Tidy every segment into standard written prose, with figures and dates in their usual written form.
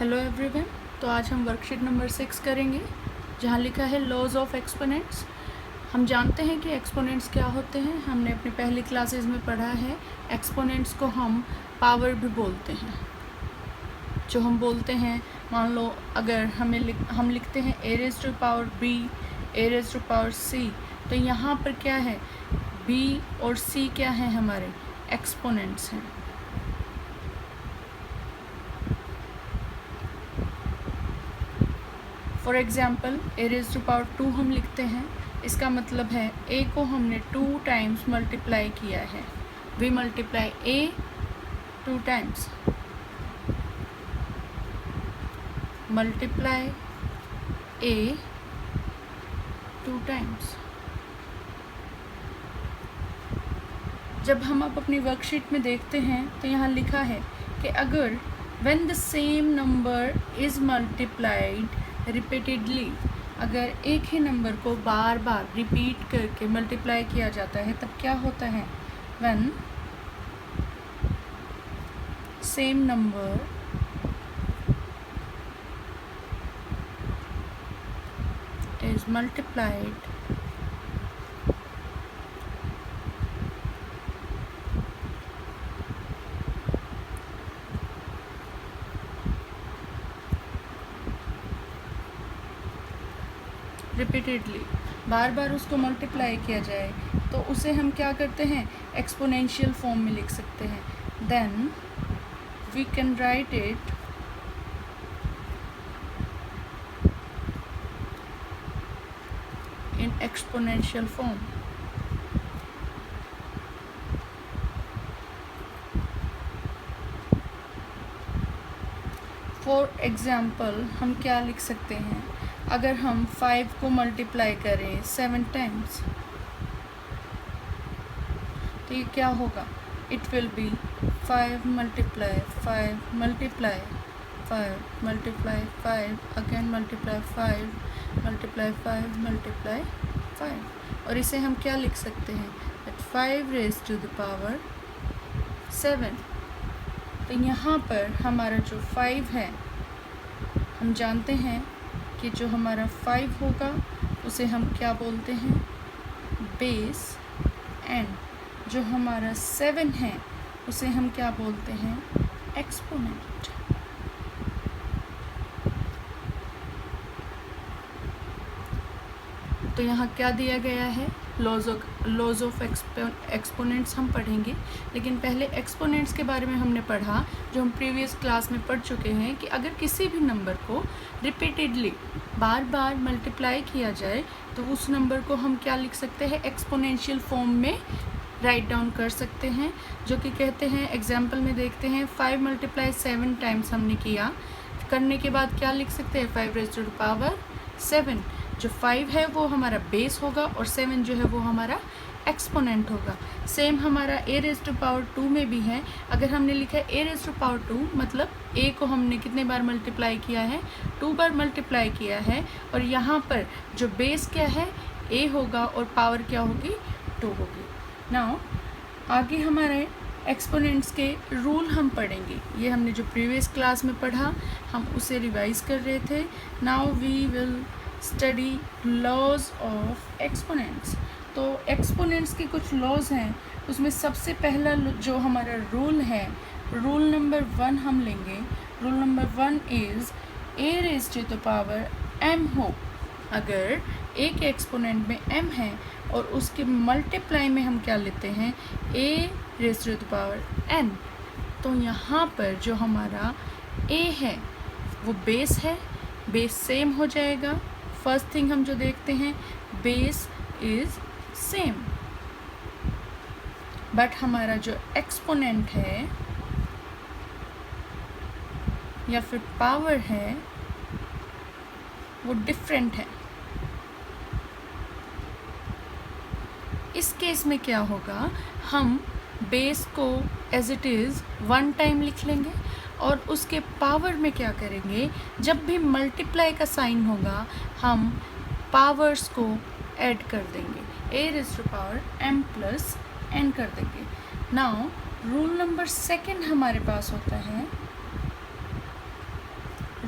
Hello everyone. तो आज हम वर्कशीट नंबर 6 करेंगे जहाँ लिखा है लॉज ऑफ एक्सपोनेंट्स। हम जानते हैं कि एक्सपोनेंट्स क्या होते हैं, हमने अपनी पहली क्लासेस में पढ़ा है। एक्सपोनेंट्स को हम पावर भी बोलते हैं। जो हम बोलते हैं, मान लो अगर हम लिखते हैं a raise to power b, a raise to power c, तो यहाँ पर क्या है, b और c क्या है, हमारे एक्सपोनेंट्स हैं। For example a raise to power 2 हम लिखते हैं, इसका मतलब है a को हमने 2 टाइम्स मल्टीप्लाई किया है। We multiply a 2 times, multiply a 2 times. जब हम अब अपनी वर्कशीट में देखते हैं तो यहाँ लिखा है कि अगर when the same number is multiplied repeatedly, अगर एक ही नंबर को बार बार रिपीट करके मल्टीप्लाई किया जाता है तब क्या होता है, when same number is multiplied repeatedly, बार बार उसको मल्टीप्लाई किया जाए तो उसे हम क्या करते हैं, एक्सपोनेंशियल फॉर्म में लिख सकते हैं। Then we can write it in exponential form. For example हम क्या लिख सकते हैं, अगर हम 5 को मल्टीप्लाई करें 7 टाइम्स तो ये क्या होगा, it will be 5 multiply 5 multiply 5 multiply 5 again multiply 5 multiply 5 multiply 5। और इसे हम क्या लिख सकते हैं, that 5 raise to the power 7। तो यहाँ पर हमारा जो 5 है, हम जानते हैं कि जो हमारा 5 होगा उसे हम क्या बोलते हैं, बेस। एंड जो हमारा 7 है उसे हम क्या बोलते हैं, एक्सपोनेंट। तो यहाँ क्या दिया गया है, लॉज ऑफ एक्सपोनेंट्स हम पढ़ेंगे, लेकिन पहले एक्सपोनेंट्स के बारे में हमने पढ़ा जो हम प्रीवियस क्लास में पढ़ चुके हैं कि अगर किसी भी नंबर को रिपीटेडली बार बार मल्टीप्लाई किया जाए तो उस नंबर को हम क्या लिख सकते हैं, एक्सपोनेंशियल फॉर्म में राइट डाउन कर सकते हैं। जो कि कहते हैं, एग्जाम्पल में देखते हैं, 5 मल्टीप्लाई 7 टाइम्स हमने किया, करने के बाद क्या लिख सकते हैं, 5 रेज़ टू द पावर 7। जो 5 है वो हमारा बेस होगा और 7 जो है वो हमारा एक्सपोनेंट होगा। सेम हमारा a रेज़ टू पावर 2 में भी है। अगर हमने लिखा है a रेज़ टू पावर 2, मतलब a को हमने कितने बार मल्टीप्लाई किया है, 2 बार मल्टीप्लाई किया है, और यहाँ पर जो बेस क्या है, a होगा और पावर क्या होगी, 2 होगी। नाउ आगे हमारे एक्सपोनेंट्स के रूल हम पढ़ेंगे। ये हमने जो प्रीवियस क्लास में पढ़ा हम उसे रिवाइज कर रहे थे। Now we will study laws of exponents. तो एक्सपोनेंट्स के कुछ लॉज हैं, उसमें सबसे पहला जो हमारा रूल है, रूल नंबर 1 हम लेंगे। Rule number 1 is a raise to the power m हो। अगर a के एक्सपोनेंट में m है और उसके मल्टीप्लाई में हम क्या लेते हैं, a raise to the power n, तो यहाँ पर जो हमारा a है वो बेस है, बेस सेम हो जाएगा। फर्स्ट थिंग हम जो देखते हैं, बेस इज़ सेम, बट हमारा जो एक्सपोनेंट है या फिर पावर है वो डिफरेंट है। इस केस में क्या होगा, हम बेस को एज इट इज़ 1 टाइम लिख लेंगे और उसके पावर में क्या करेंगे, जब भी मल्टीप्लाई का साइन होगा हम पावर्स को ऐड कर देंगे, a raise to power m plus n कर देंगे। नाउ रूल नंबर 2 हमारे पास होता है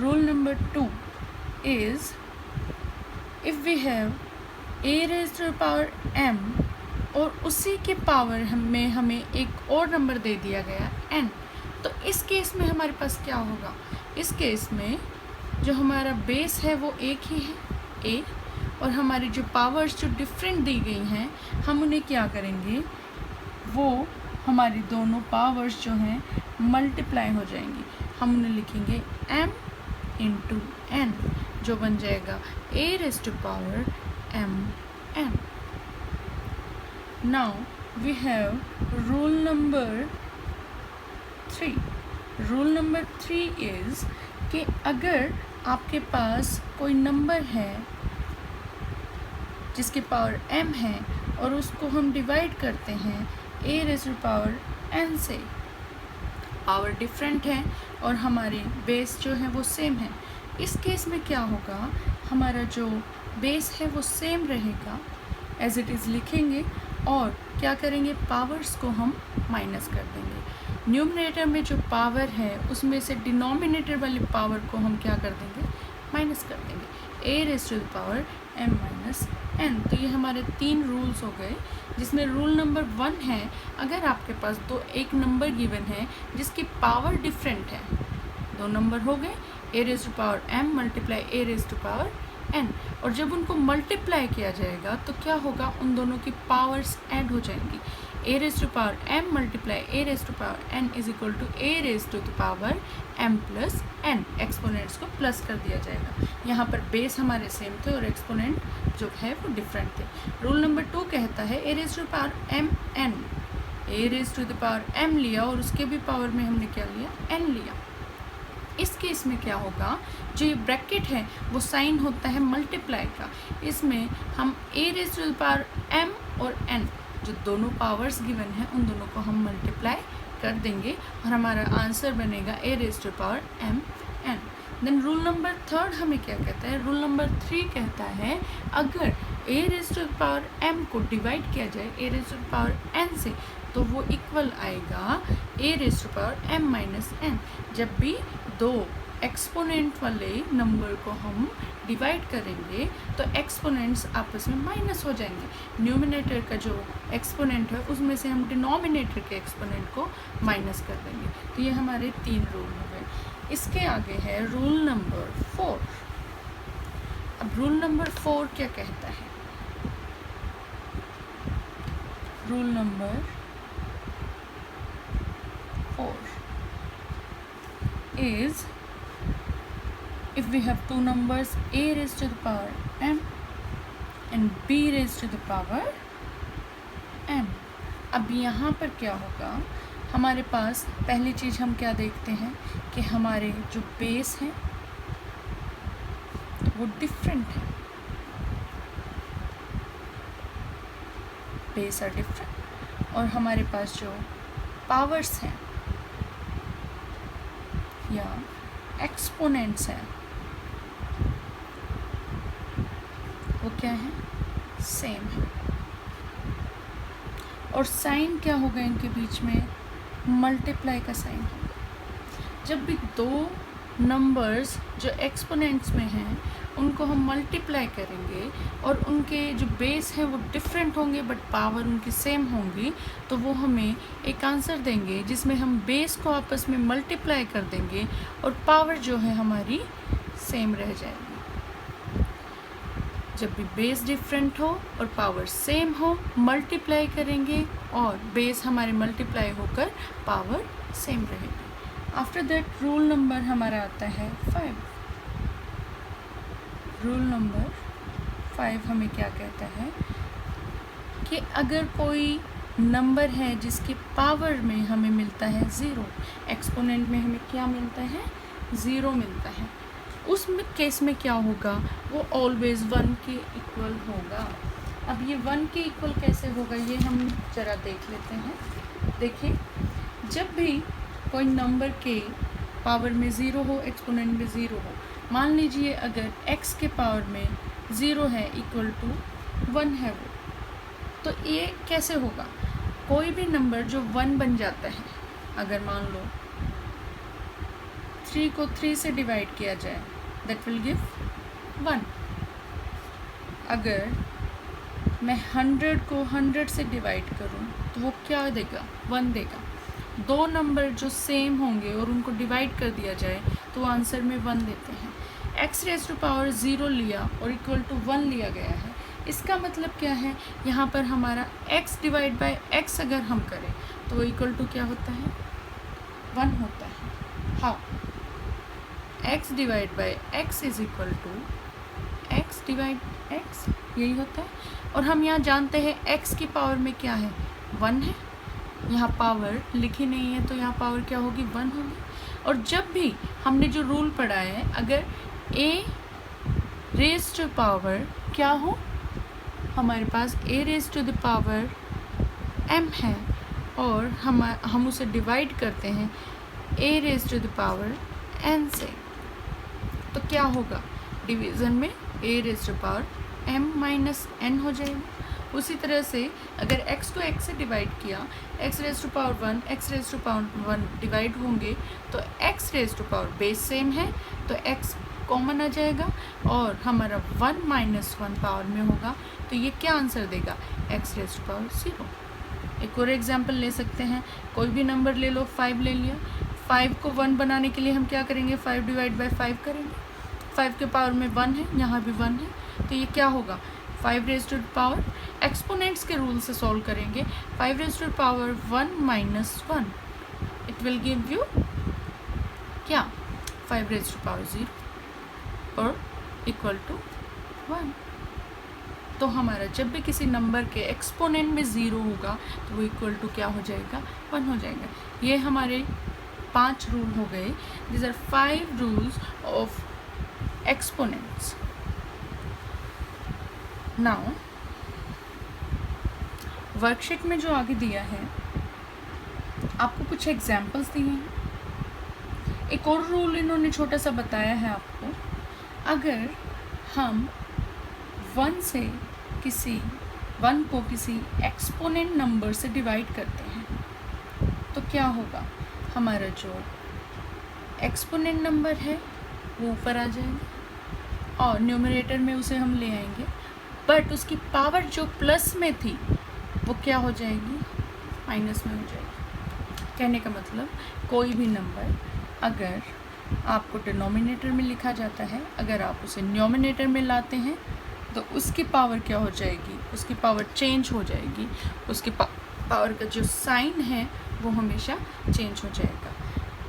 rule number 2 is if we have a raised to the power m और उसी के पावर में हमें एक और नंबर दे दिया गया n, तो इस केस में हमारे पास क्या होगा? इस केस में जो हमारा बेस है वो एक ही है a, और हमारी जो पावर्स जो डिफरेंट दी गई हैं हम उन्हें क्या करेंगे, वो हमारी दोनों पावर्स जो हैं मल्टीप्लाई हो जाएंगी। हम उन्हें लिखेंगे m इंटू n, जो बन जाएगा a raised to power m n। Now we have rule number 3. Rule number 3 is कि अगर आपके पास कोई नंबर है जिसके पावर m है और उसको हम डिवाइड करते हैं a raised to power n से, पावर डिफरेंट है और हमारे बेस जो है वो सेम है, इस केस में क्या होगा, हमारा जो बेस है वो सेम रहेगा, एज इट इज़ लिखेंगे और क्या करेंगे, पावर्स को हम माइनस कर देंगे। न्यूमरेटर में जो पावर है उसमें से डिनोमिनेटर वाली पावर को हम क्या कर देंगे, माइनस कर देंगे, a raised to the power m minus n। तो ये हमारे 3 रूल्स हो गए, जिसमें रूल नंबर 1 है अगर आपके पास एक नंबर गिवन है जिसकी पावर डिफरेंट है, 2 नंबर हो गए, a raised to power m multiply a raised to power n, और जब उनको मल्टीप्लाई किया जाएगा तो क्या होगा, उन दोनों की पावर्स ऐड हो जाएंगी, a raised to power m multiply a raised to power n is equal to a raised to the power m plus n, exponents को प्लस कर दिया जाएगा। यहाँ पर बेस हमारे सेम थे और एक्सपोनेंट जो है वो डिफरेंट थे। रूल नंबर 2 कहता है a raised to the power m n, a raised to the power m लिया और उसके भी पावर में हमने क्या लिया, n लिया। इस केस में क्या होगा, जो ये ब्रैकेट है वो साइन होता है मल्टीप्लाई का, इसमें हम a raised to the power m और n जो दोनों पावर्स गिवन हैं उन दोनों को हम मल्टीप्लाई कर देंगे और हमारा आंसर बनेगा a raised to the power m n। Then rule number 3 हमें क्या कहता है, रूल नंबर 3 कहता है अगर a raised to the power m को डिवाइड किया जाए a raised to the power n से तो वो इक्वल आएगा a raised to the power m minus n। जब भी 2 एक्सपोनेंट वाले नंबर को हम डिवाइड करेंगे तो एक्सपोनेंट्स आपस में माइनस हो जाएंगे, न्यूमिनेटर का जो एक्सपोनेंट है उसमें से हम डिनोमिनेटर के एक्सपोनेंट को माइनस कर देंगे। तो ये हमारे 3 रूल हो गए। इसके आगे है रूल नंबर 4। अब रूल नंबर 4 क्या कहता है, rule number 4 is if we have 2 numbers a raised to the power m and b raised to the power m। अब यहाँ पर क्या होगा, हमारे पास पहली चीज़ हम क्या देखते हैं कि हमारे जो बेस हैं वो डिफरेंट है, बेस आर डिफरेंट, और हमारे पास जो पावर्स हैं या एक्सपोनेंट्स हैं वो क्या है, सेम है। और साइन क्या होगा इनके बीच में, मल्टीप्लाई का साइन होगा। जब भी 2 नंबर्स जो एक्सपोनेंट्स में हैं उनको हम मल्टीप्लाई करेंगे और उनके जो बेस हैं वो डिफरेंट होंगे बट पावर उनकी सेम होंगी, तो वो हमें एक आंसर देंगे जिसमें हम बेस को आपस में मल्टीप्लाई कर देंगे और पावर जो है हमारी सेम रह जाएगी। जब भी बेस डिफरेंट हो और पावर सेम हो मल्टीप्लाई करेंगे और बेस हमारे मल्टीप्लाई होकर पावर सेम रहेगी। आफ्टर दैट रूल नंबर हमारा आता है 5। रूल नंबर 5 हमें क्या कहता है कि अगर कोई नंबर है जिसकी पावर में हमें मिलता है 0, एक्सपोनेंट में हमें क्या मिलता है, 0 मिलता है, उस केस में क्या होगा, वो ऑलवेज 1 के इक्वल होगा। अब ये 1 के इक्वल कैसे होगा ये हम ज़रा देख लेते हैं। देखिए, जब भी कोई नंबर के पावर में 0 हो, एक्सपोनेंट में 0 हो, मान लीजिए अगर x के पावर में 0 है इक्वल टू 1 है वो, तो ये कैसे होगा, कोई भी नंबर जो 1 बन जाता है, अगर मान लो 3 को 3 से डिवाइड किया जाए दैट विल गिव 1। अगर मैं 100 को 100 से डिवाइड करूं तो वो क्या देगा, 1 देगा। दो नंबर जो सेम होंगे और उनको डिवाइड कर दिया जाए तो आंसर में 1 देते हैं। x रेज़ टू पावर 0 लिया और इक्वल टू 1 लिया गया है, इसका मतलब क्या है, यहाँ पर हमारा x डिवाइड बाय x अगर हम करें तो वो इक्वल टू क्या होता है, 1 होता है। हाँ, x divide by x is equal to x divide x, यही होता है। और हम यहाँ जानते हैं x की पावर में क्या है, 1 है। यहाँ पावर लिखी नहीं है तो यहाँ पावर क्या होगी, 1 होगी। और जब भी हमने जो रूल पढ़ा है, अगर a रेज़ टू पावर क्या हो, हमारे पास a raise to the power m है और हम उसे डिवाइड करते हैं a raise to the power n से, तो क्या होगा, डिवीज़न में a raise to power m minus n हो जाएगा। उसी तरह से अगर x को x से डिवाइड किया, x raise to power 1 x raise to power 1 divide होंगे तो x raise to power base same है तो x कॉमन आ जाएगा और हमारा 1 माइनस 1 पावर में होगा, तो ये क्या आंसर देगा, x रेज़ टू पावर 0। एक और एग्जांपल ले सकते हैं, कोई भी नंबर ले लो, 5 ले लिया, 5 को 1 बनाने के लिए हम क्या करेंगे, 5 डिवाइड बाय 5 करेंगे। 5 के पावर में 1 है, यहाँ भी 1 है, तो ये क्या होगा, 5 रेज़ टू पावर, एक्सपोनेंट्स के रूल से सॉल्व करेंगे, 5 raise to power 1 minus 1, it will give you क्या, 5 रेज़ टू पावर 0 और इक्वल टू 1। तो हमारा जब भी किसी नंबर के एक्सपोनेंट में 0 होगा तो वो इक्वल टू क्या हो जाएगा, 1 हो जाएगा। ये हमारे 5 रूल हो गए। These are 5 rules of exponents. Now worksheet में जो आगे दिया है आपको कुछ एग्जाम्पल्स दिए हैं। एक और रूल इन्होंने छोटा सा बताया है आपको, अगर हम 1 को किसी एक्सपोनेंट नंबर से डिवाइड करते हैं तो क्या होगा, हमारा जो एक्सपोनेंट नंबर है वो ऊपर आ जाएगा और न्यूमरेटर में उसे हम ले आएंगे, बट उसकी पावर जो प्लस में थी वो क्या हो जाएगी, माइनस में हो जाएगी। कहने का मतलब कोई भी नंबर अगर आपको डिनोमिनेटर में लिखा जाता है, अगर आप उसे न्यूमरेटर में लाते हैं तो उसकी पावर क्या हो जाएगी, उसकी पावर चेंज हो जाएगी, उसकी पावर का जो साइन है वो हमेशा चेंज हो जाएगा।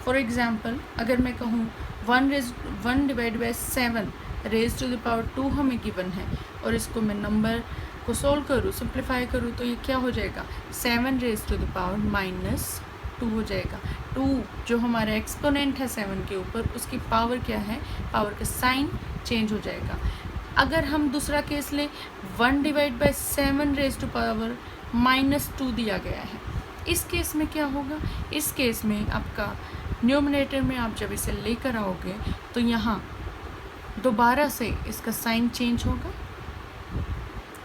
फॉर एग्ज़ाम्पल अगर मैं कहूँ 1 divide by 7 raise to the power 2 हमें गिवन है और इसको मैं नंबर को सोल्व करूँ, सिंप्लीफाई करूँ, तो ये क्या हो जाएगा, 7 raise to the power minus 2 हो जाएगा। 2 जो हमारा एक्सपोनेंट है 7 के ऊपर, उसकी पावर क्या है, पावर का साइन चेंज हो जाएगा। अगर हम दूसरा केस लें, 1 divide by 7 raise to power minus 2 दिया गया है, इस केस में क्या होगा, इस केस में आपका न्यूमरेटर में आप जब इसे लेकर आओगे तो यहाँ दोबारा से इसका साइन चेंज होगा,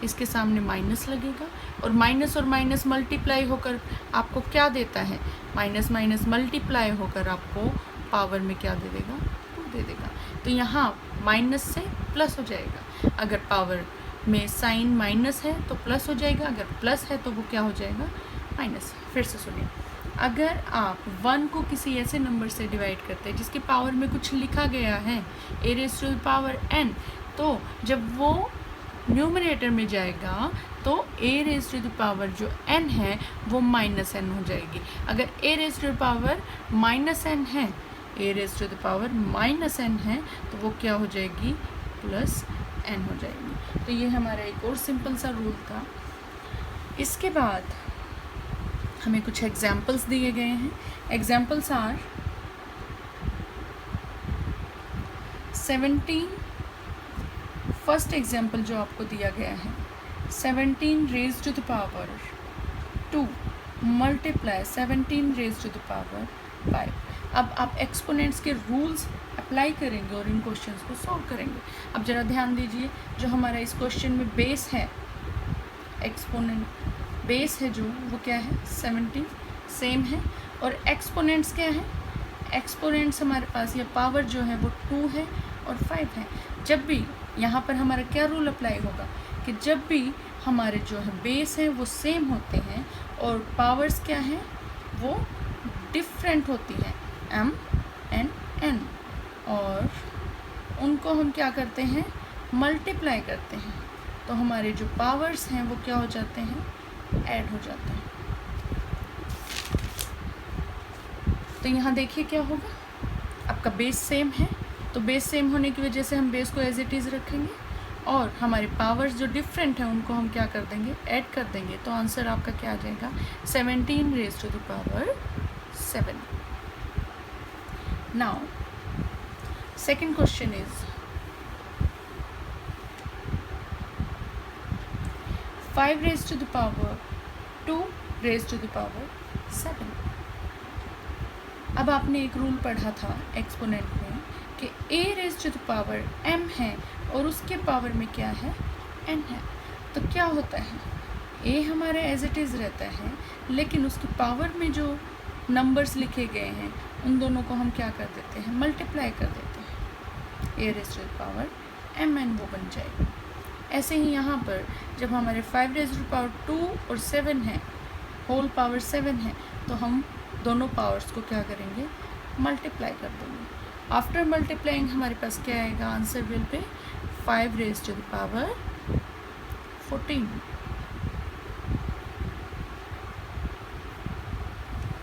इसके सामने माइनस लगेगा और माइनस मल्टीप्लाई होकर आपको क्या देता है, माइनस माइनस मल्टीप्लाई होकर आपको पावर में क्या दे देगा, 2 दे देगा। तो यहाँ माइनस से प्लस हो जाएगा, अगर पावर में साइन माइनस है तो प्लस हो जाएगा, अगर प्लस है तो वो क्या हो जाएगा, माइनस। फिर से सुनिए, अगर आप 1 को किसी ऐसे नंबर से डिवाइड करते हैं जिसकी पावर में कुछ लिखा गया है a raise to the power n, तो जब वो न्यूमरेटर में जाएगा तो a raise to the power जो n है वो माइनस n हो जाएगी। अगर a raise to the power minus n है, a raise to the power minus n है तो वो क्या हो जाएगी, प्लस n हो जाएगी। तो ये हमारा एक और सिंपल सा रूल था। इसके बाद हमें कुछ एग्जाम्पल्स दिए गए हैं। एग्जाम्पल्स आर 17, फर्स्ट एग्जाम्पल जो आपको दिया गया है, 17 raise to the power 2 multiply 17 raise to the power 5। अब आप एक्सपोनेंट्स के रूल्स अप्लाई करेंगे और इन क्वेश्चंस को सॉल्व करेंगे। अब ज़रा ध्यान दीजिए, जो हमारा इस क्वेश्चन में बेस है, एक्सपोनेंट बेस है जो, वो क्या है, 17 सेम है, और एक्सपोनेंट्स क्या है, एक्सपोनेंट्स हमारे पास या पावर जो है वो 2 है और 5 है। जब भी यहाँ पर हमारा क्या रूल अप्लाई होगा कि जब भी हमारे जो है बेस हैं वो सेम होते हैं और पावर्स क्या हैं वो डिफरेंट होती हैं, m एंड n, और उनको हम क्या करते हैं, मल्टीप्लाई करते हैं, तो हमारे जो पावर्स हैं वो क्या हो जाते हैं, ऐड हो जाते हैं। तो यहाँ देखिए क्या होगा, आपका बेस सेम है तो बेस सेम होने की वजह से हम बेस को एज इट इज़ रखेंगे और हमारे पावर्स जो डिफरेंट हैं उनको हम क्या कर देंगे, ऐड कर देंगे। तो आंसर आपका क्या आ जाएगा, 17 raised to the power 7। Now second question is 5 raised to the power 2 raised to the power 7। अब आपने एक रूल पढ़ा था एक्सपोनेंट में कि a raised to the power m है और उसके पावर में क्या है, n है। तो क्या होता है, a हमारा एज इट इज़ रहता है लेकिन उसकी पावर में जो नंबर्स लिखे गए हैं उन दोनों को हम क्या कर देते हैं, मल्टीप्लाई कर देते हैं, a raised to the power mn वो बन जाएगा। ऐसे ही यहाँ पर जब हमारे 5 raised to the power 2 और 7 है, होल पावर 7 है, तो हम दोनों पावर्स को क्या करेंगे, मल्टीप्लाई कर देंगे। आफ्टर मल्टीप्लाइंग हमारे पास क्या आएगा, answer will be 5 raised to the power 14।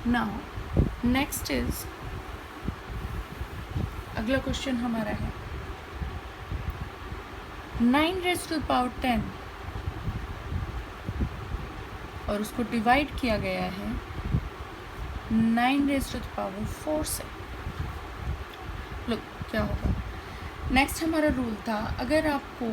Now next is, अगला क्वेश्चन हमारा है 9 raised to the power 10 और उसको डिवाइड किया गया है 9 raised to the power 4 से। लुक क्या होगा, नेक्स्ट हमारा रूल था अगर आपको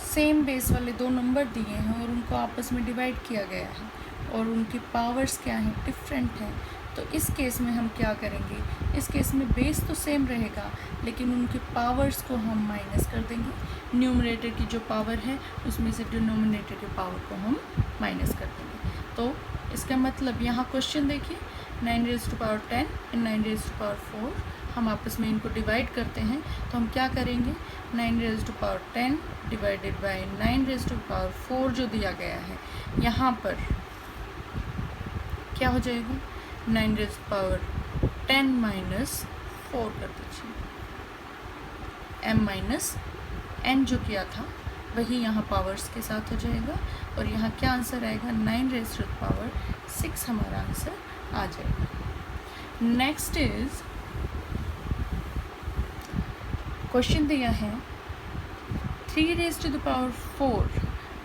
सेम बेस वाले दो नंबर दिए हैं और उनको आपस में डिवाइड किया गया है और उनकी पावर्स क्या हैं, डिफरेंट हैं, तो इस केस में हम क्या करेंगे, इस केस में बेस तो सेम रहेगा लेकिन उनके पावर्स को हम माइनस कर देंगे। न्यूमरेटर की जो पावर है उसमें से डिनोमिनेटर की पावर को हम माइनस कर देंगे। तो इसका मतलब यहाँ क्वेश्चन देखिए, 9 raised to power 10 and 9 raised to power 4, हम आपस में इनको डिवाइड करते हैं तो हम क्या करेंगे, 9 raised to power 10 divided by 9 raised to power 4 जो दिया गया है यहाँ पर क्या हो जाएगा, 9 raised to power 10 माइनस 4 कर दीजिए, m माइनस n जो किया था वही यहाँ पावर्स के साथ हो जाएगा और यहाँ क्या आंसर आएगा, 9 raised to power 6 हमारा आंसर आ जाएगा। नेक्स्ट इज, क्वेश्चन दिया है 3 raised to the power 4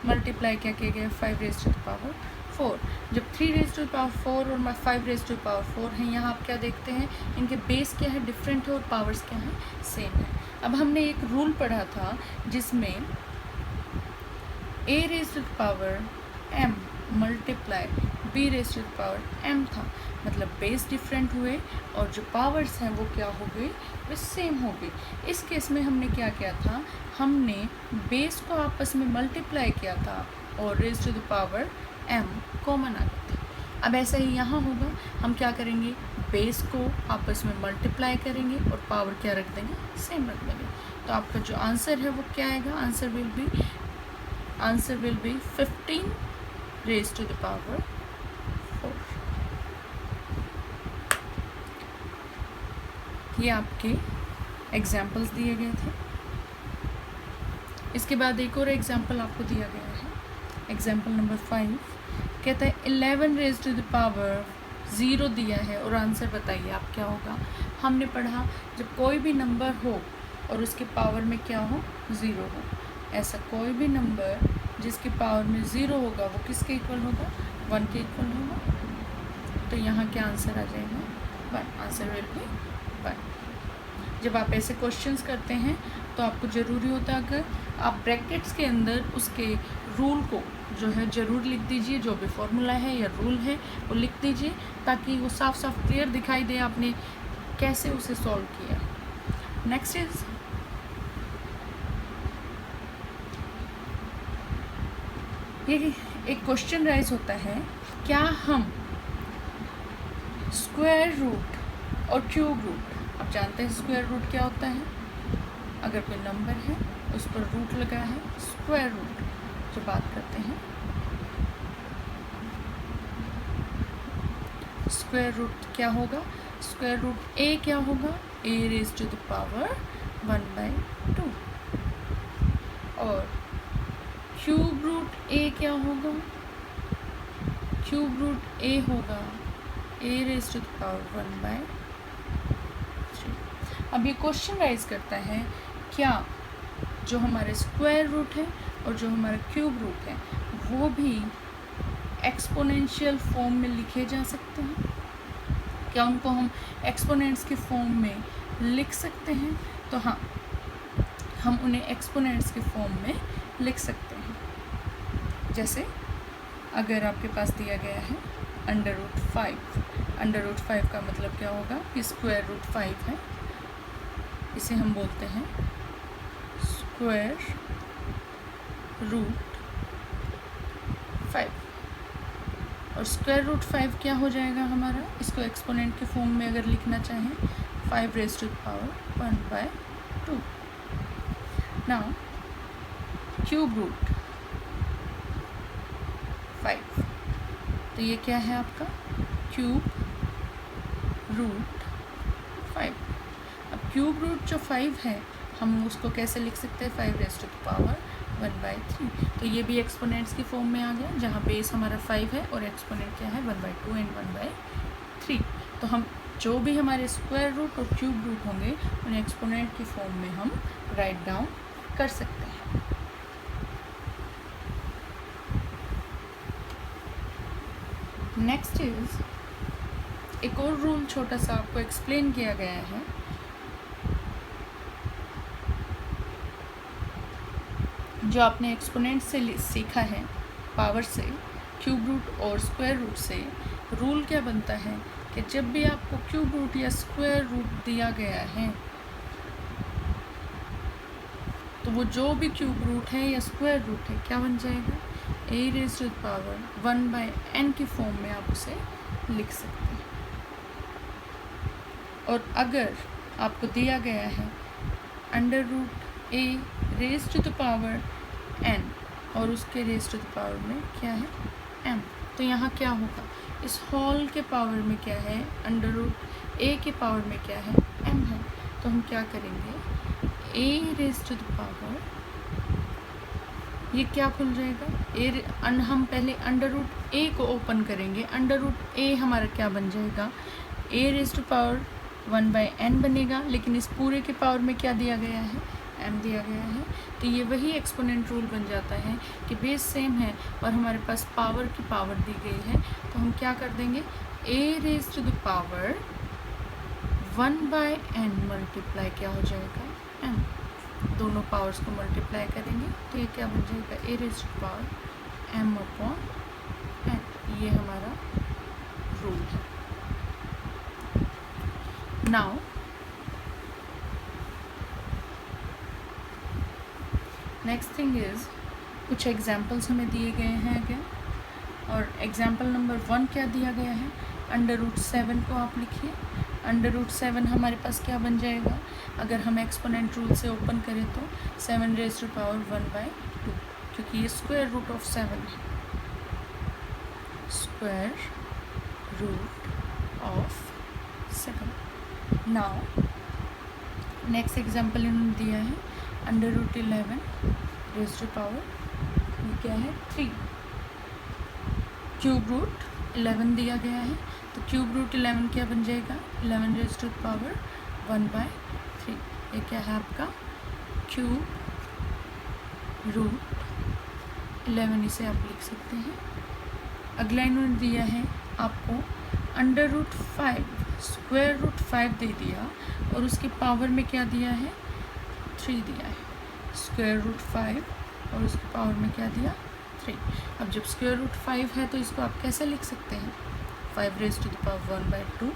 multiply क्या किया गया, 5 raised to the power 4। जब 3 raised to the power 4 और 5 raised to the power 4 हैं, यहाँ आप क्या देखते हैं, इनके बेस क्या है, डिफरेंट है और पावर्स क्या है, सेम है। अब हमने एक रूल पढ़ा था जिसमें a raised to the power m multiply b raised to the power m था, मतलब बेस डिफरेंट हुए और जो पावर्स हैं वो क्या हो गई, वो सेम हो गई। इस केस में हमने क्या किया था, हमने बेस को आपस में मल्टीप्लाई किया था और raise to the power m common आ गई थी। अब ऐसा ही यहाँ होगा, हम क्या करेंगे, बेस को आपस में मल्टीप्लाई करेंगे और पावर क्या रख देंगे, सेम रख देंगे। तो आपका जो आंसर है वो क्या आएगा, answer will be 15 raised to the power 4। ये आपके एग्जाम्पल्स दिए गए थे। इसके बाद एक और एग्जाम्पल आपको दिया गया है, एग्जाम्पल नंबर 5 कहता है 11 raised to the power 0 दिया है और आंसर बताइए आप क्या होगा। हमने पढ़ा जब कोई भी नंबर हो और उसके पावर में क्या हो, 0 हो, ऐसा कोई भी नंबर जिसके पावर में 0 होगा वो किसके इक्वल होगा, 1 के इक्वल होगा। तो यहाँ क्या आंसर आ जाएगा, 1, आंसर विल बी 1। जब आप ऐसे क्वेश्चंस करते हैं तो आपको ज़रूरी होता है अगर आप ब्रैकेट्स के अंदर उसके रूल को जो है ज़रूर लिख दीजिए, जो भी फॉर्मूला है या रूल है वो लिख दीजिए ताकि वो साफ साफ क्लियर दिखाई दे आपने कैसे उसे सॉल्व किया। नेक्स्ट इज ये एक क्वेश्चन राइज होता है, क्या हम स्क्वायर रूट और क्यूब रूट जानते हैं स्क्वायर रूट क्या होता है। अगर कोई नंबर है उस पर रूट लगा है, स्क्वायर रूट जो बात करते हैं, स्क्वायर रूट क्या होगा, स्क्वायर रूट ए क्या होगा, ए रेज टू द पावर 1/2। और क्यूब रूट ए क्या होगा, क्यूब रूट ए होगा ए रेज टू द पावर 1/3। अब ये क्वेश्चन राइज करता है, क्या जो हमारे स्क्वायर रूट है और जो हमारा क्यूब रूट है वो भी एक्सपोनेंशियल फॉर्म में लिखे जा सकते हैं? क्या उनको हम एक्सपोनेंट्स के फॉर्म में लिख सकते हैं? तो हाँ, हम उन्हें एक्सपोनेंट्स के फॉर्म में लिख सकते हैं। जैसे अगर आपके पास दिया गया है √5, √5 का मतलब क्या होगा कि स्क्वायर रूट 5 है, इसे हम बोलते हैं स्क्वायर रूट 5। और स्क्वायर रूट 5 क्या हो जाएगा हमारा, इसको एक्सपोनेंट के फॉर्म में अगर लिखना चाहें 5 raise to the power 1/2। Now cube root 5, तो ये क्या है आपका क्यूब रूट 5। अब क्यूब रूट जो 5 है हम उसको कैसे लिख सकते हैं, 5 रेज टू द पावर 1/3। तो ये भी एक्सपोनेंट्स की फॉर्म में आ गया, जहाँ बेस हमारा 5 है और एक्सपोनेंट क्या है 1/2 एंड 1/3। तो हम जो भी हमारे स्क्वायर रूट और क्यूब रूट होंगे उन्हें एक्सपोनेंट की फॉर्म में हम राइट डाउन कर सकते हैं। नेक्स्ट इज एक और रूल छोटा सा आपको एक्सप्लेन किया गया है। जो आपने एक्सपोनेंट से सीखा है, पावर से, क्यूब रूट और स्क्वायर रूट से, रूल क्या बनता है कि जब भी आपको क्यूब रूट या स्क्वायर रूट दिया गया है तो वो जो भी क्यूब रूट है या स्क्वायर रूट है क्या बन जाएगा, A raise to the power 1/n की फॉर्म में आप उसे लिख सकते हैं। और अगर आपको दिया गया है √a raise to the power n और उसके रेज टू द पावर में क्या है m, तो यहाँ क्या होगा, इस होल के पावर में क्या है, √a के पावर में क्या है m है। तो हम क्या करेंगे, a raise to the power, ये क्या खुल जाएगा, हम पहले √a को ओपन करेंगे, √a हमारा क्या बन जाएगा, a raise to power 1/n बनेगा, लेकिन इस पूरे के पावर में क्या दिया गया है, m दिया गया है। तो ये वही एक्सपोनेंट रूल बन जाता है कि बेस सेम है और हमारे पास पावर की पावर दी गई है, तो हम क्या कर देंगे, a raise to the power 1/n multiply क्या हो जाएगा m, दोनों पावर्स को मल्टीप्लाई करेंगे तो ये क्या बन जाएगा, a raise to power m/n। ये हमारा रूल है। नाउ नेक्स्ट थिंग इज़, कुछ एग्जाम्पल्स हमें दिए गए हैं अगेन, और एग्जाम्पल नंबर 1 क्या दिया गया है, √7 को आप लिखिए। √7 हमारे पास क्या बन जाएगा, अगर हम एक्सपोनेंट रूल से ओपन करें तो 7 रेज टू पावर 1/2, क्योंकि ये स्क्वायर रूट ऑफ 7 है, square root of 7। Now next example इन्होंने दिया है √11 रेज टू पावर, ये क्या है 3। क्यूब रूट 11 दिया गया है, तो क्यूब रूट 11 क्या बन जाएगा, 11 रेज टू पावर 1/3। ये क्या है आपका क्यूब रूट 11, इसे आप लिख सकते हैं। अगला इन्होंने दिया है आपको √5, स्क्वायर रूट 5 दे दिया और उसके पावर में क्या दिया है, 3 दिया है। स्क्वायर रूट 5 और उसके पावर में क्या दिया, 3। अब जब स्क्वायर रूट 5 है तो इसको आप कैसे लिख सकते हैं, 5 रेज टू द पावर 1/2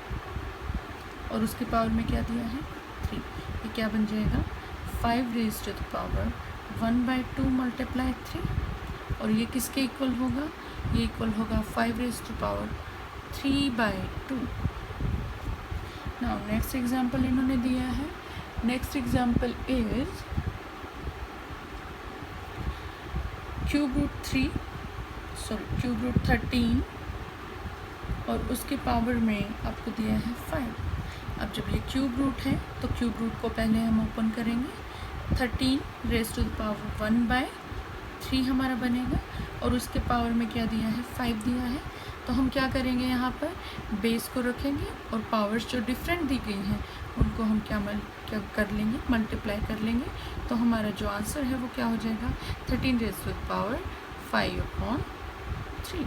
और उसके पावर में क्या दिया है, 3। ये क्या बन जाएगा, 5 raise to the power 1/2 multiply 3, और ये किसके इक्वल होगा, ये इक्वल होगा 5 raise to power 3/2। Now next example इन्होंने दिया है. Next example is cube root 13 और उसके पावर में आपको दिया है 5. अब जब ये क्यूब रूट है तो क्यूब रूट को पहले हम ओपन करेंगे. 13 रेज़ टू द पावर 1/3 हमारा बनेगा और उसके पावर में क्या दिया है, 5 दिया है. तो हम क्या करेंगे, यहाँ पर बेस को रखेंगे और पावर्स जो डिफरेंट दी गई हैं उनको हम क्या कर लेंगे, मल्टीप्लाई कर लेंगे. तो हमारा जो आंसर है वो क्या हो जाएगा, 13 रेज़ टू द पावर 5/3.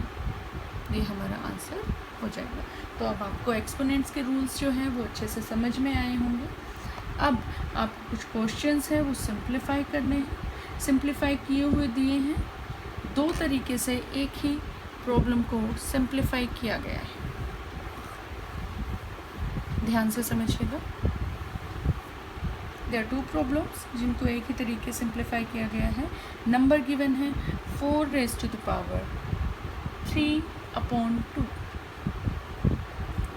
ये हमारा आंसर हो जाएगा. तो अब आपको एक्सपोनेंट्स के रूल्स जो हैं वो अच्छे से समझ में आए होंगे. अब आपको कुछ क्वेश्चंस हैं वो सिंप्लीफाई करने हैं. सिंप्लीफाई किए हुए दिए हैं. 2 तरीके से एक ही प्रॉब्लम को सिंप्लीफाई किया गया है. ध्यान से समझिएगा. देयर आर 2 प्रॉब्लम्स जिनको एक ही तरीके सिंप्लीफाई किया गया है. नंबर गिवन है 4 रेज़ टू द पावर 3/2.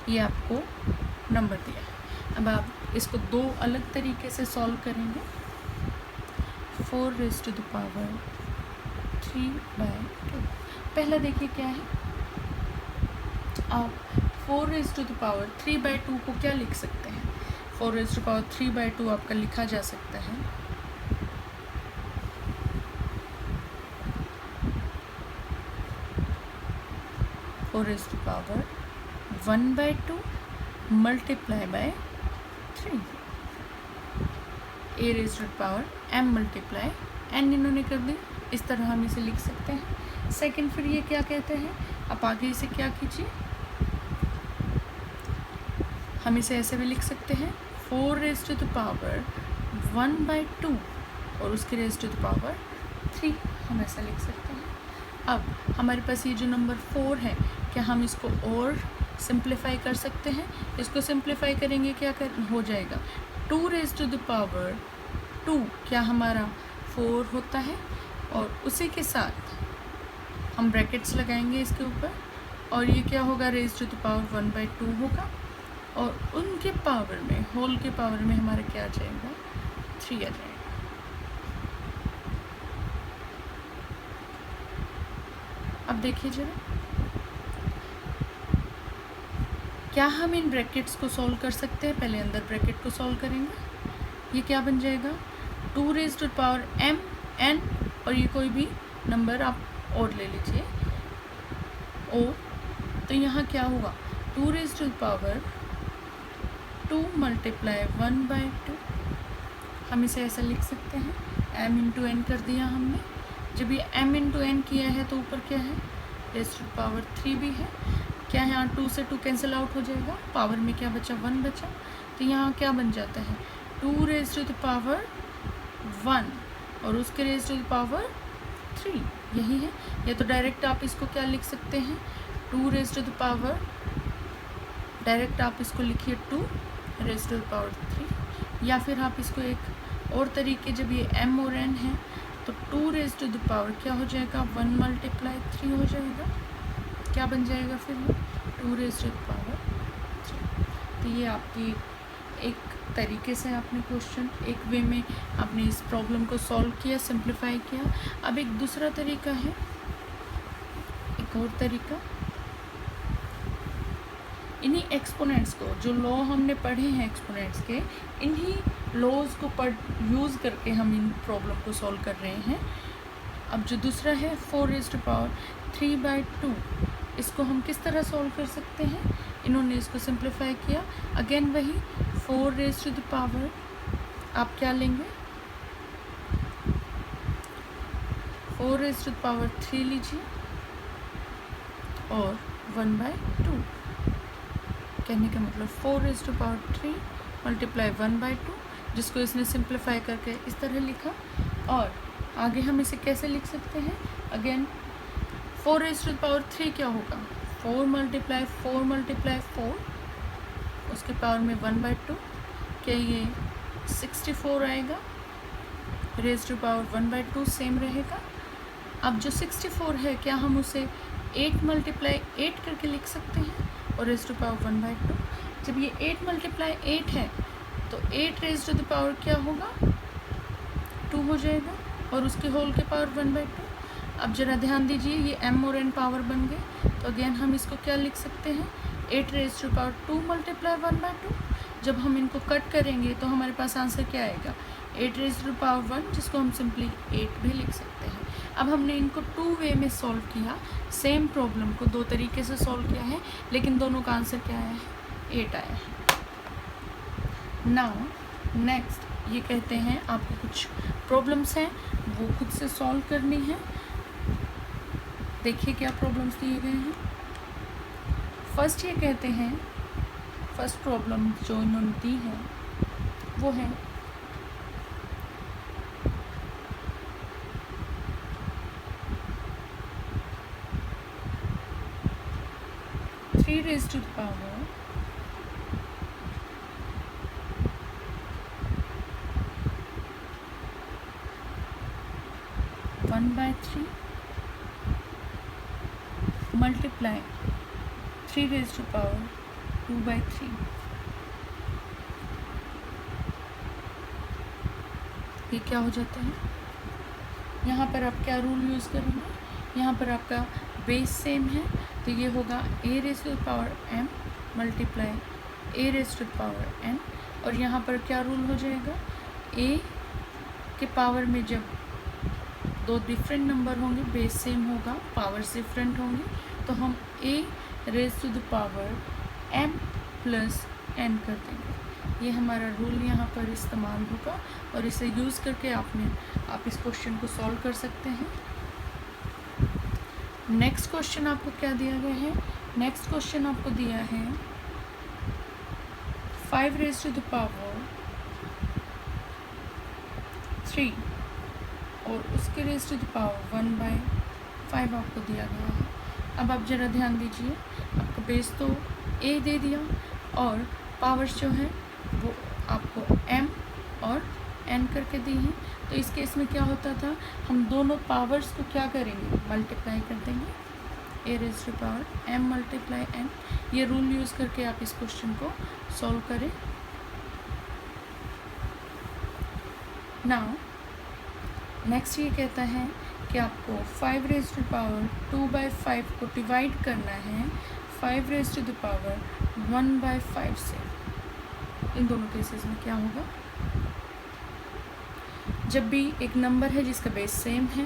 ये आपको नंबर दिया है. अब आप इसको 2 अलग तरीके से सॉल्व करेंगे. 4 रेज़ टू द पावर 3/2. पहला देखिए क्या है. आप 4 रेज़ टू द पावर 3/2 को क्या लिख सकते हैं. 4 रेज़ टू पावर 3/2 आपका लिखा जा सकता है 4 raise to power 1/2 multiply by 3. a raise to power m multiply n इन्होंने कर दी. इस तरह हम इसे लिख सकते हैं. सेकंड फिर ये क्या कहते हैं, आप आगे इसे क्या कीजिए, हम इसे ऐसे भी लिख सकते हैं 4 रेज़ टू द पावर 1/2 और उसकी रेज़ टू द पावर 3. हम ऐसा लिख सकते हैं. अब हमारे पास ये जो नंबर 4 है, क्या हम इसको और सिंप्लीफाई कर सकते हैं. इसको सिंप्लीफाई करेंगे क्या हो जाएगा, 2 रेज़ टू द पावर 2 क्या हमारा 4 होता है और उसी के साथ हम ब्रैकेट्स लगाएंगे इसके ऊपर और ये क्या होगा, रेज़ टू द पावर 1/2 होगा और उनके पावर में, होल के पावर में हमारा क्या आ जाएगा, 3 आ जाएगा. अब देखिए जरा, क्या हम इन ब्रैकेट्स को सॉल्व कर सकते हैं. पहले अंदर ब्रैकेट को सॉल्व करेंगे. ये क्या बन जाएगा, 2 raise to the power m n और ये कोई भी नंबर आप और ले लीजिए. और तो यहाँ क्या हुआ, 2 raise to the power 2 multiply 1/2. हम इसे ऐसा लिख सकते हैं, m इंटू n कर दिया हमने. जब ये m इंटू n किया है तो ऊपर क्या है, रेज़ टू द पावर 3 भी है. क्या है, यहाँ 2 से 2 कैंसिल आउट हो जाएगा. पावर में क्या बचा, 1 बचा. तो यहाँ क्या बन जाता है, 2 रेज़ टू द पावर 1 और उसके रेज़ टू द पावर 3. यही है. या तो डायरेक्ट आप इसको क्या लिख सकते हैं, 2 raise to the power, direct आप इसको लिखिए 2 रेज़ टू द पावर 3. या फिर आप इसको एक और तरीके, जब ये m और n है तो 2 रेज़ टू द पावर क्या हो जाएगा, 1 मल्टीप्लाई 3 हो जाएगा. क्या बन जाएगा फिर ये, 2 रेज़ टू द पावर 3. तो ये आपकी एक तरीके से आपने क्वेश्चन, एक वे में आपने इस प्रॉब्लम को सॉल्व किया, सिंप्लीफाई किया. अब एक दूसरा तरीका है, एक और तरीका, इन्हीं एक्सपोनेंट्स को, जो लॉ हमने पढ़े हैं एक्सपोनेंट्स के, इन्हीं लॉज को यूज़ करके हम इन प्रॉब्लम को सॉल्व कर रहे हैं. अब जो दूसरा है 4 रेज़ टू पावर 3/2, इसको हम किस तरह सॉल्व कर सकते हैं. इन्होंने इसको सिंप्लीफाई किया. अगेन वही 4 रेज़ टू द पावर, आप क्या लेंगे, 4 रेज़ टू द पावर 3 लीजिए और 1/2. कहने का मतलब 4 रेज़ टू पावर 3 मल्टीप्लाई 1/2, जिसको इसने सिंप्लीफाई करके इस तरह लिखा. और आगे हम इसे कैसे लिख सकते हैं, again 4 raise to the power 3 क्या होगा, 4 मल्टीप्लाई 4 उसके पावर में 1/2. क्या ये 64 आएगा. रेज़ टू पावर 1/2 सेम रहेगा. अब जो 64 है, क्या हम उसे 8 मल्टीप्लाई 8 करके लिख सकते हैं और रेज़ टू पावर 1/2. जब ये 8 मल्टीप्लाई 8 है तो 8 रेज टू द पावर क्या होगा, 2 हो जाएगा, और उसके होल के पावर 1/2। अब जरा ध्यान दीजिए, ये m और n पावर बन गए, तो अगेन हम इसको क्या लिख सकते हैं, 8 रेज टू पावर 2 मल्टीप्लाई 1/2। जब हम इनको कट करेंगे तो हमारे पास आंसर क्या आएगा, 8 रेज टू पावर 1, जिसको हम सिंपली 8 भी लिख सकते हैं। अब हमने इनको 2 वे में सॉल्व किया, सेम प्रॉब्लम को 2 तरीके से सॉल्व किया है, लेकिन दोनों का आंसर क्या आया है, 8 आया है। नाउ नेक्स्ट ये कहते हैं आपको कुछ प्रॉब्लम्स हैं वो खुद से सॉल्व करनी है। देखिए क्या प्रॉब्लम्स दिए गए हैं। फर्स्ट ये कहते हैं, फर्स्ट प्रॉब्लम जो इन्होंने दी है वो है 3 raised to the power 1/3 multiply 3 raised to power 2/3। ये क्या हो जाता है, यहाँ पर आप क्या रूल यूज़ करेंगे, यहाँ पर आपका बेस सेम है तो ये होगा a raise to power m multiply a raise to power n, और यहाँ पर क्या रूल हो जाएगा, a के पावर में जब दो डिफरेंट नंबर होंगे, बेस सेम होगा, पावर्स डिफरेंट होंगी, तो हम a raise to the power m plus n कर देंगे। ये हमारा रूल यहाँ पर इस्तेमाल होगा और इसे यूज़ करके आप इस क्वेश्चन को सॉल्व कर सकते हैं। नेक्स्ट क्वेश्चन आपको क्या दिया गया है, नेक्स्ट क्वेश्चन आपको दिया है 5 रेज़ टू द पावर 3 और उसके रेज़ टू द पावर 1/5 आपको दिया गया है। अब आप ज़रा ध्यान दीजिए, आपको बेस तो a दे दिया और पावर्स जो हैं वो आपको m और n करके दी हैं, तो इस केस में क्या होता था, हम दोनों पावर्स को क्या करेंगे, मल्टीप्लाई कर देंगे, a raise to power m multiply n। ये रूल यूज़ करके आप इस क्वेश्चन को सॉल्व करें। नाउ नेक्स्ट ये कहता है कि आपको 5 रेज़ टू पावर 2/5 को डिवाइड करना है 5 रेज़ टू द पावर 1/5 से। इन दोनों केसेस में क्या होगा, जब भी एक नंबर है जिसका बेस सेम है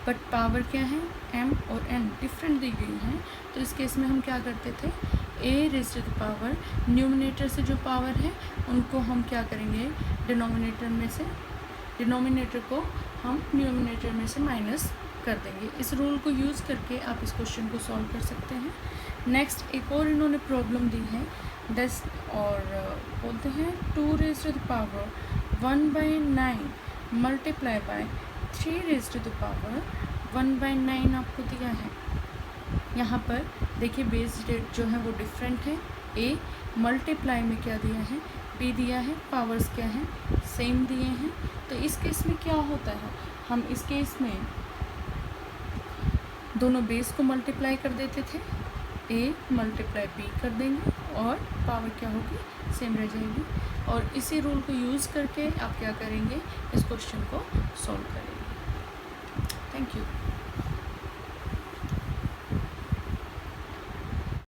बट पावर क्या है, m और n डिफरेंट दी गई हैं, तो इस केस में हम क्या करते थे, a raise to the power numerator से जो पावर है उनको हम क्या करेंगे, डिनोमिनेटर को हम न्यूमरेटर में से माइनस कर देंगे। इस रूल को यूज़ करके आप इस क्वेश्चन को सॉल्व कर सकते हैं। नेक्स्ट एक और इन्होंने प्रॉब्लम दी है 10 और बोलते हैं 2 raise to the power 1/9 multiply by 3 raise to the power 1/9 आपको दिया है। यहाँ पर देखिए बेस रेट जो है वो डिफरेंट है, a मल्टीप्लाई में क्या दिया है, b दिया है, पावर्स क्या है, सेम दिए हैं। तो इस केस में क्या होता है, हम इस केस में दोनों बेस को मल्टीप्लाई कर देते थे, a मल्टीप्लाई b कर देंगे और पावर क्या होगी, सेम रह जाएगी। और इसी रूल को यूज़ करके आप क्या करेंगे, इस क्वेश्चन को सॉल्व करेंगे। Thank you.